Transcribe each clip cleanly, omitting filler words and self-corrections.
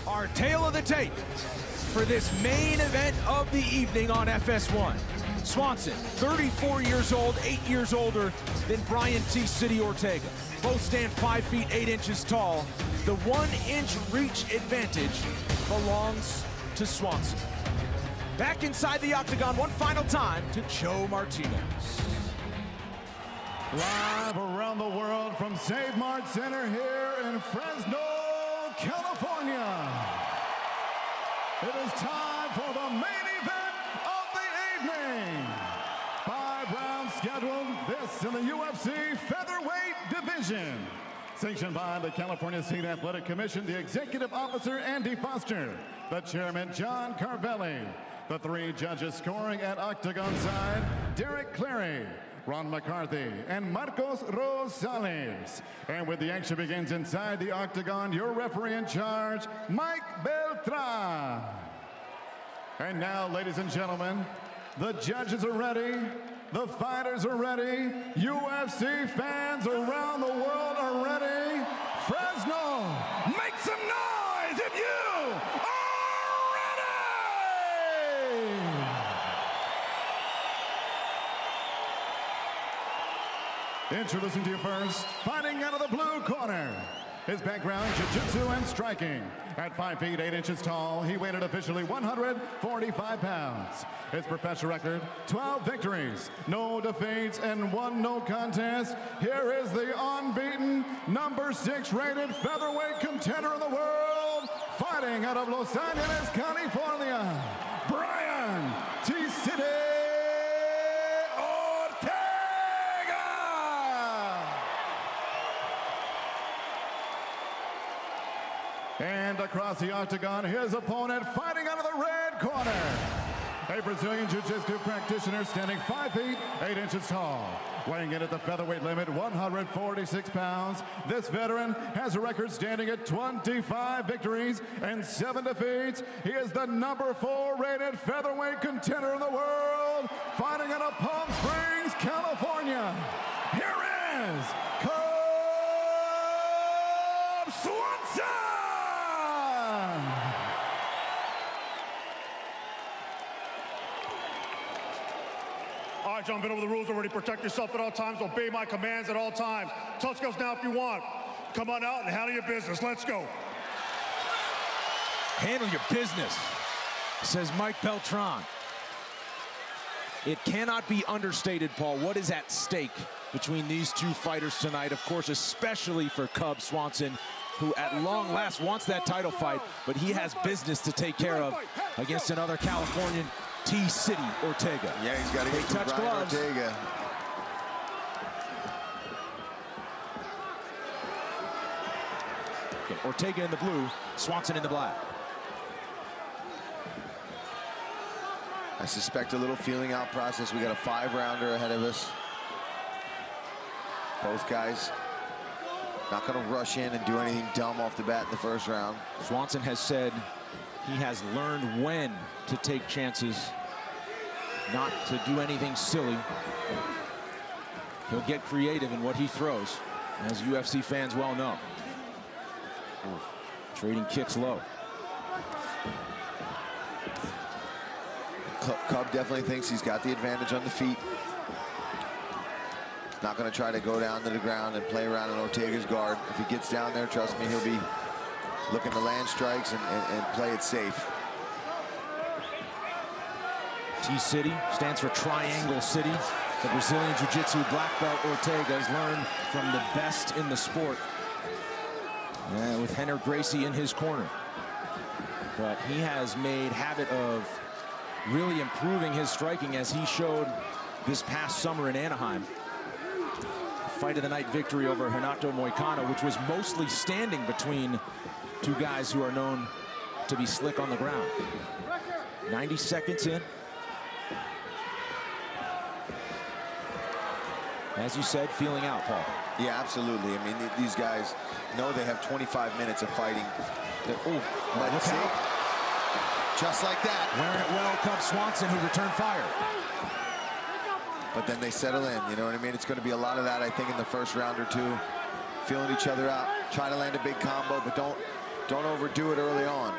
Our tale of the tape for this main event of the evening on FS1. Swanson, 34 years old, 8 years older than Brian T. City Ortega. Both stand 5 feet 8 inches tall. The 1-inch reach advantage belongs to Swanson. Back inside the octagon one final time to Joe Martinez. Live around the world from Save Mart Center here in Fresno, California. It is time for the main event of the evening. 5 rounds scheduled, this in the UFC featherweight division. Sanctioned by the California State Athletic Commission, the Executive Officer Andy Foster, the Chairman John Carvelli, the 3 judges scoring at octagon side, Derek Cleary, Ron McCarthy, and Marcos Rosales. And with the action begins inside the octagon, your referee in charge, Mike Beltran. And now, ladies and gentlemen, the judges are ready, the fighters are ready, UFC fans around the world are ready. Fresno, make some noise if you are ready! Introducing to you first, fighting out of the blue corner. His background, jiu-jitsu and striking. At 5 feet 8 inches tall, he weighed officially 145 pounds. His professional record, 12 victories, no defeats, and 1 no contest. Here is the unbeaten, number 6 rated featherweight contender in the world, fighting out of Los Angeles, California, Brian T. City Ortega! And across the octagon, his opponent fighting out of the red corner. A Brazilian Jiu-Jitsu practitioner standing 5 feet 8 inches tall. Weighing in at the featherweight limit, 146 pounds. This veteran has a record standing at 25 victories and 7 defeats. He is the number 4 rated featherweight contender in the world, fighting out of Palm Springs, California. Here is Swanson! All right, gentlemen, over the rules already. Protect yourself at all times. Obey my commands at all times. Touch goes now if you want. Come on out and handle your business. Let's go. Handle your business, says Mike Beltran. It cannot be understated, Paul, what is at stake between these 2 fighters tonight. Of course, especially for Cub Swanson, who at long last wants that title fight, but he has business to take care of against another Californian, T. City Ortega. Yeah, he's got to get to Brian Ortega. Okay, Ortega in the blue, Swanson in the black. I suspect a little feeling out process. We got a 5-rounder ahead of us. Both guys not going to rush in and do anything dumb off the bat in the first round. Swanson has said he has learned when to take chances, not to do anything silly. He'll get creative in what he throws, as UFC fans well know. Trading kicks low. Cub definitely thinks he's got the advantage on the feet. Not going to try to go down to the ground and play around in Ortega's guard. If he gets down there, trust me, he'll be looking to land strikes and play it safe. T-City stands for Triangle City. The Brazilian Jiu-Jitsu black belt Ortega has learned from the best in the sport. With Henner Gracie in his corner. But he has made habit of really improving his striking, as he showed this past summer in Anaheim. Fight of the night victory over Renato Moicano, which was mostly standing between 2 guys who are known to be slick on the ground. 90 seconds in. As you said, feeling out, Paul. Yeah, absolutely. I mean, these guys know they have 25 minutes of fighting. Let's see. Just like that. Wearing it well, Cub Swanson, who returned fire. but then they settle in. You know what I mean? It's going to be a lot of that, I think, in the first round or two. Feeling each other out, try to land a big combo, but don't overdo it early on.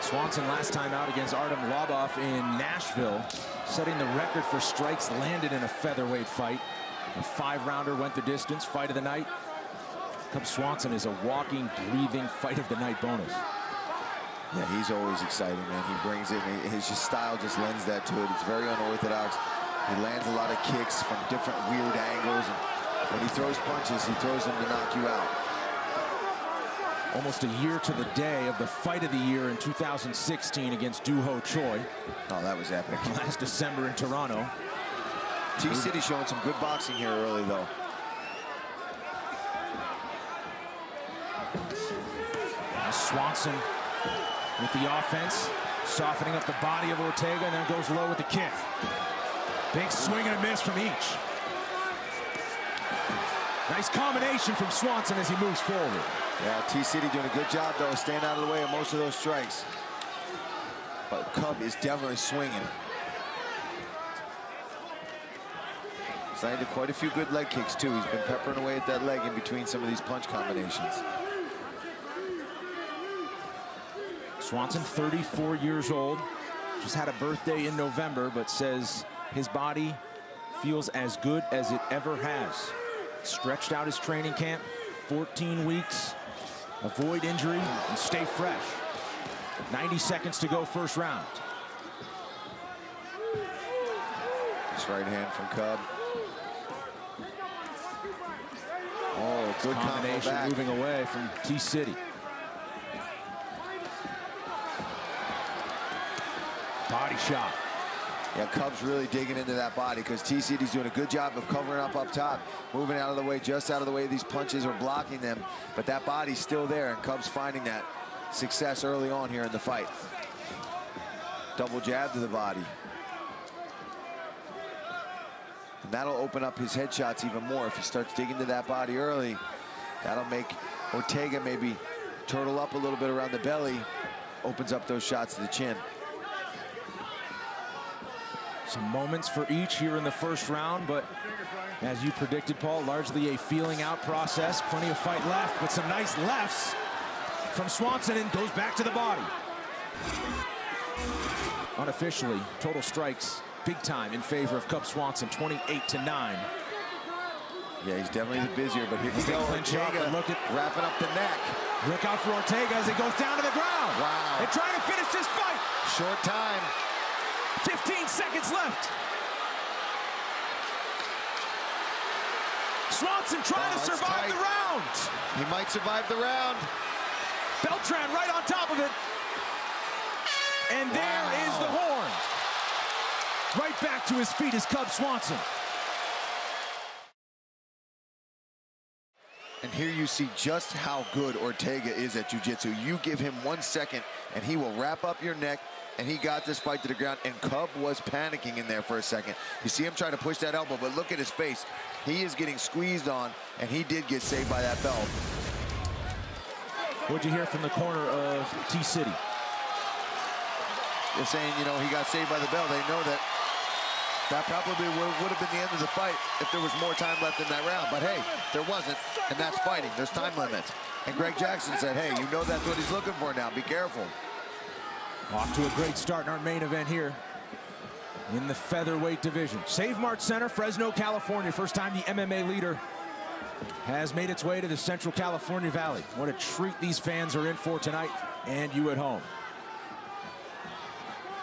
Swanson last time out against Artem Lobov in Nashville, setting the record for strikes landed in a featherweight fight. A 5-rounder went the distance, fight of the night. Cub Swanson is a walking, breathing fight of the night bonus. Yeah, he's always exciting, man. He brings it, and his style just lends that to it. It's very unorthodox. He lands a lot of kicks from different weird angles, and when he throws punches, he throws them to knock you out. Almost a year to the day of the fight of the year in 2016 against Doo-Ho Choi. Oh, that was epic. Last December in Toronto. T-City showing some good boxing here early, though. Swanson with the offense, softening up the body of Ortega, and then goes low with the kick. Big swing and a miss from each. Nice combination from Swanson as he moves forward. Yeah, T-City doing a good job, though, staying out of the way of most of those strikes. But Cub is definitely swinging. He's landed quite a few good leg kicks, too. He's been peppering away at that leg in between some of these punch combinations. Swanson, 34 years old, just had a birthday in November, but says his body feels as good as it ever has. Stretched out his training camp, 14 weeks, avoid injury and stay fresh. 90 seconds to go, first round. This right hand from Cub. Oh, good combination moving away from T-City. Body shot. Yeah, Cub's really digging into that body because T-City's doing a good job of covering up top, moving out of the way, just out of the way of these punches or blocking them. But that body's still there, and Cub's finding that success early on here in the fight. Double jab to the body. And that'll open up his headshots even more if he starts digging to that body early. That'll make Ortega maybe turtle up a little bit around the belly, opens up those shots to the chin. Some moments for each here in the first round, but as you predicted, Paul, largely a feeling out process. Plenty of fight left, but some nice lefts from Swanson, and goes back to the body. Unofficially, total strikes big time in favor of Cub Swanson, 28-9. Yeah, he's definitely the busier, but here we go. Ortega look at wrapping up the neck. Look out for Ortega as he goes down to the ground. Wow. They're trying to finish this fight. Short time. 15 seconds left. Swanson trying to survive the round. He might survive the round. Beltran right on top of it. And there is the horn. Right back to his feet is Cub Swanson. And here you see just how good Ortega is at jiu-jitsu. You give him 1 second, and he will wrap up your neck, and he got this fight to the ground, and Cub was panicking in there for a second. You see him trying to push that elbow, but look at his face. He is getting squeezed on, and he did get saved by that belt. What'd you hear from the corner of T-City? They're saying, you know, he got saved by the bell. They know that that probably would have been the end of the fight if there was more time left in that round. But hey, there wasn't, and that's fighting. There's time limits. And Greg Jackson said, hey, you know that's what he's looking for now. Be careful. Off to a great start in our main event here in the featherweight division. Save Mart Center, Fresno, California. First time the MMA leader has made its way to the Central California Valley. What a treat these fans are in for tonight, and you at home.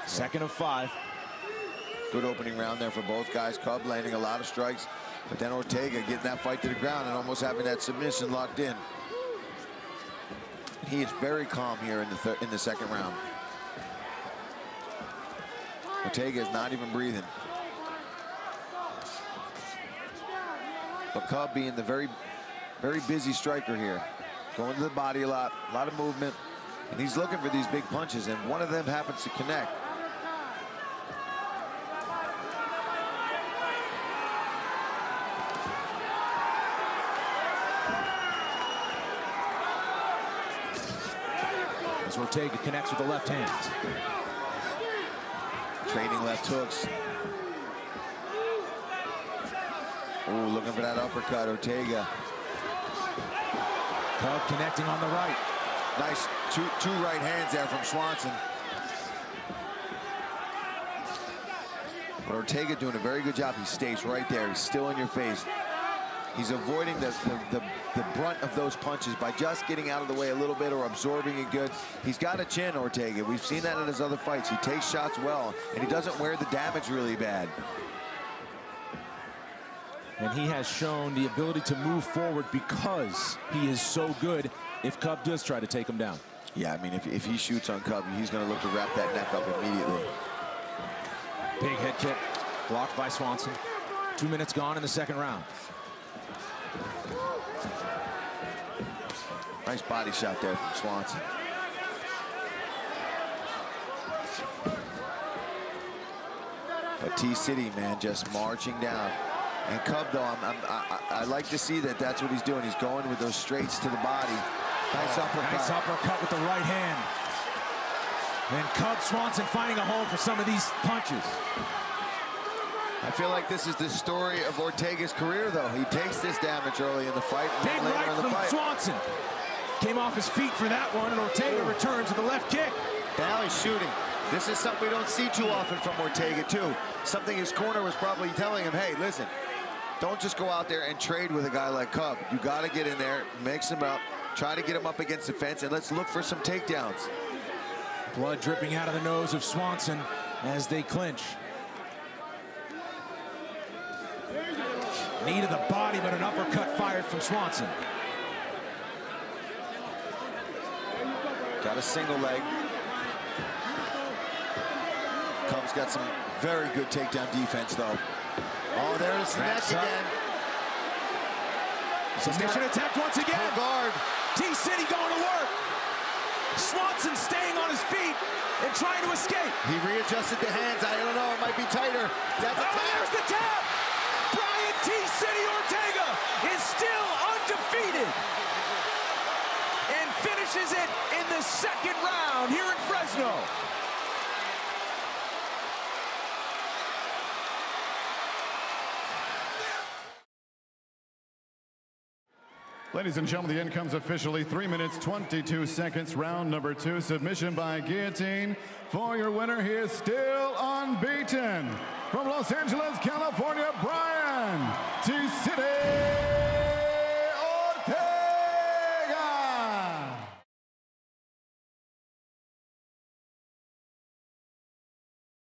Second of 5. Good opening round there for both guys. Cub landing a lot of strikes, but then Ortega getting that fight to the ground and almost having that submission locked in. He is very calm here in the second round. Ortega is not even breathing. But Cub being the very, very busy striker here. Going to the body a lot of movement. And he's looking for these big punches, and one of them happens to connect. As Ortega connects with the left hand. Trading left hooks. Ooh, looking for that uppercut, Ortega. Cub connecting on the right. Nice two right hands there from Swanson. But Ortega doing a very good job. He stays right there. He's still in your face. He's avoiding the brunt of those punches by just getting out of the way a little bit or absorbing it good. He's got a chin, Ortega. We've seen that in his other fights. He takes shots well, and he doesn't wear the damage really bad. And he has shown the ability to move forward because he is so good if Cub does try to take him down. Yeah, I mean, if he shoots on Cub, he's going to look to wrap that neck up immediately. Big head kick, blocked by Swanson. 2 minutes gone in the second round. Nice body shot there from Swanson. But T-City, man, just marching down. And Cub, though, I like to see that that's what he's doing. He's going with those straights to the body. Nice uppercut. Nice uppercut with the right hand. And Cub Swanson finding a hole for some of these punches. I feel like this is the story of Ortega's career, though. He takes this damage early in the fight. And Big later right in the from fight. Swanson. Came off his feet for that one, and Ortega returns with the left kick. Now he's shooting. This is something we don't see too often from Ortega, too. Something his corner was probably telling him, hey, listen, don't just go out there and trade with a guy like Cub. You got to get in there, mix him up, try to get him up against the fence, and let's look for some takedowns. Blood dripping out of the nose of Swanson as they clinch. Knee to the body, but an uppercut fired from Swanson. Got a single leg. Cub's got some very good takedown defense, though. Oh, there's the neck again. Submission attempt once again. Full guard. T-City going to work. Swanson staying on his feet and trying to escape. He readjusted the hands. I don't know, it might be tighter. That's a tap. There's the tap. Brian T-City Ortega is still undefeated and finishes it in the second round here in Fresno. Ladies and gentlemen, the end comes officially 3 minutes, 22 seconds, round number 2. Submission by guillotine. For your winner, he is still unbeaten. From Los Angeles, California, Brian T-City